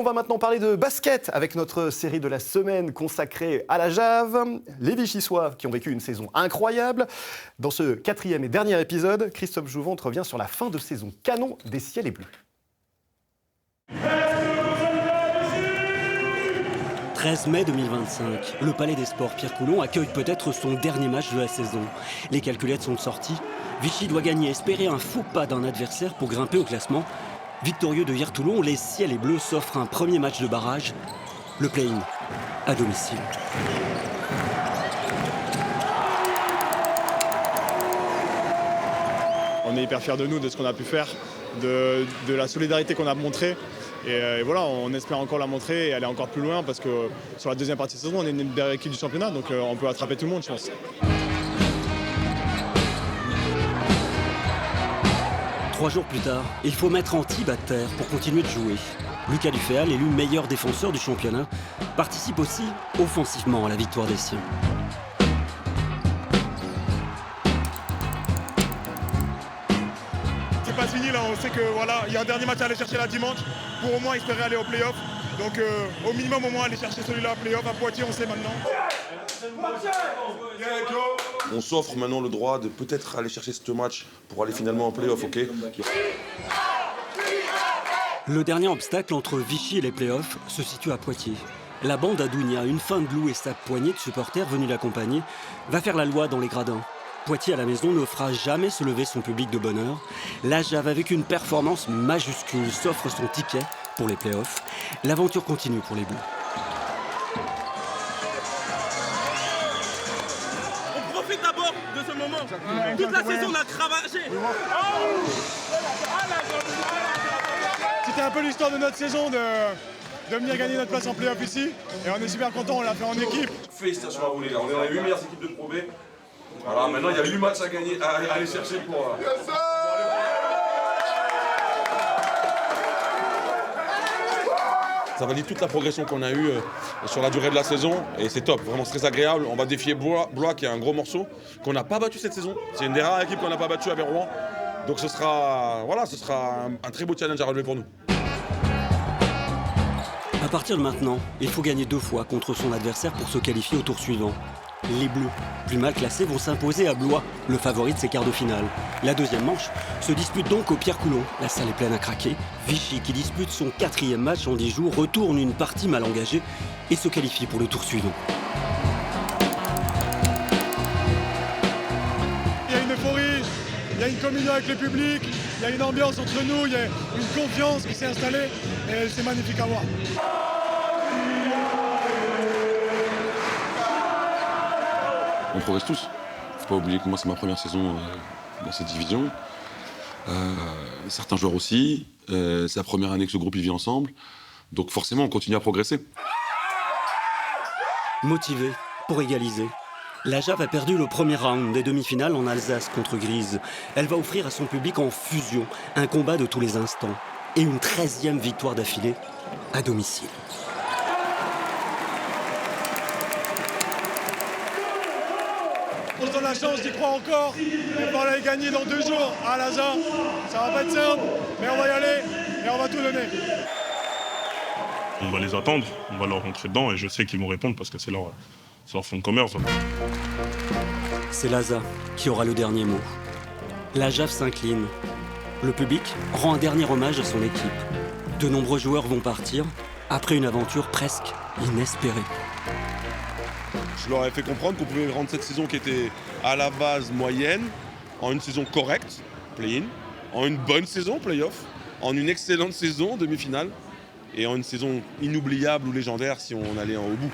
On va maintenant parler de basket avec notre série de la semaine consacrée à la Jave. Les Vichysois qui ont vécu une saison incroyable. Dans ce 4e et dernier épisode, Christophe Jouvent revient sur la fin de saison canon des Ciels et Bleus. 13 mai 2025, le Palais des Sports Pierre Coulon accueille peut-être son dernier match de la saison. Les calculettes sont sorties. Vichy doit gagner, espérer un faux pas d'un adversaire pour grimper au classement. Victorieux de Viertoulon, les Ciels et Bleus s'offrent un premier match de barrage, le play-in, à domicile. On est hyper fiers de nous, de ce qu'on a pu faire, de la solidarité qu'on a montrée. Et voilà, on espère encore la montrer et aller encore plus loin parce que sur la deuxième partie de saison, on est une dernière équipe du championnat, donc on peut attraper tout le monde, je pense. 3 jours plus tard, il faut mettre Antibes à terre pour continuer de jouer. Lucas Duféal, élu meilleur défenseur du championnat, participe aussi offensivement à la victoire des siens. C'est pas fini là, on sait que voilà, il y a un dernier match à aller chercher là dimanche pour au moins espérer aller au play-off. Donc au minimum au moins aller chercher celui-là au play-off. À Poitiers, on sait maintenant. On s'offre maintenant le droit de peut-être aller chercher ce match pour aller finalement en play-off, ok ? Le dernier obstacle entre Vichy et les play-offs se situe à Poitiers. La bande à Dounia, une fin de loup et sa poignée de supporters venus l'accompagner, va faire la loi dans les gradins. Poitiers à la maison ne fera jamais se lever son public de bonheur. La Jave, avec une performance majuscule, s'offre son ticket pour les play-offs. L'aventure continue pour les Bleus. On profite d'abord de ce moment. Toute la saison, on a cravaché. C'était un peu l'histoire de notre saison de venir gagner notre place en play-off ici. Et on est super contents, on l'a fait en équipe. Félicitations à vous les gars, on est dans les 8 meilleures équipes de Pro B. Voilà, maintenant il y a 8 matchs à gagner, à aller chercher pour... Ça valide toute la progression qu'on a eue sur la durée de la saison et c'est top, vraiment c'est très agréable. On va défier Blois qui est un gros morceau qu'on n'a pas battu cette saison. C'est une des rares équipes qu'on n'a pas battu avec Rouen. Donc ce sera un très beau challenge à relever pour nous. À partir de maintenant, il faut gagner 2 fois contre son adversaire pour se qualifier au tour suivant. Les Bleus, plus mal classés, vont s'imposer à Blois, le favori de ces quarts de finale. La deuxième manche se dispute donc au Pierre Coulon. La salle est pleine à craquer. Vichy, qui dispute son 4e match en 10 jours, retourne une partie mal engagée et se qualifie pour le tour suivant. Il y a une euphorie, il y a une communion avec le public, il y a une ambiance entre nous, il y a une confiance qui s'est installée et c'est magnifique à voir. On progresse tous. Faut pas oublier que moi c'est ma première saison dans cette division. Certains joueurs aussi. C'est la première année que ce groupe y vit ensemble. Donc forcément on continue à progresser. Motivé pour égaliser. La Jave a perdu le premier round des demi-finales en Alsace contre Grise. Elle va offrir à son public en fusion un combat de tous les instants et une 13e victoire d'affilée à domicile. On se donne la chance, j'y crois encore. On va aller gagner dans 2 jours à Laza. Ça va pas être simple, mais on va y aller et on va tout donner. On va les attendre, on va leur rentrer dedans et je sais qu'ils vont répondre parce que c'est leur fond de commerce. C'est Laza qui aura le dernier mot. La Jave s'incline. Le public rend un dernier hommage à son équipe. De nombreux joueurs vont partir après une aventure presque inespérée. Je leur ai fait comprendre qu'on pouvait rendre cette saison qui était à la base moyenne en une saison correcte, play-in, en une bonne saison, play-off, en une excellente saison, demi-finale, et en une saison inoubliable ou légendaire si on allait au bout.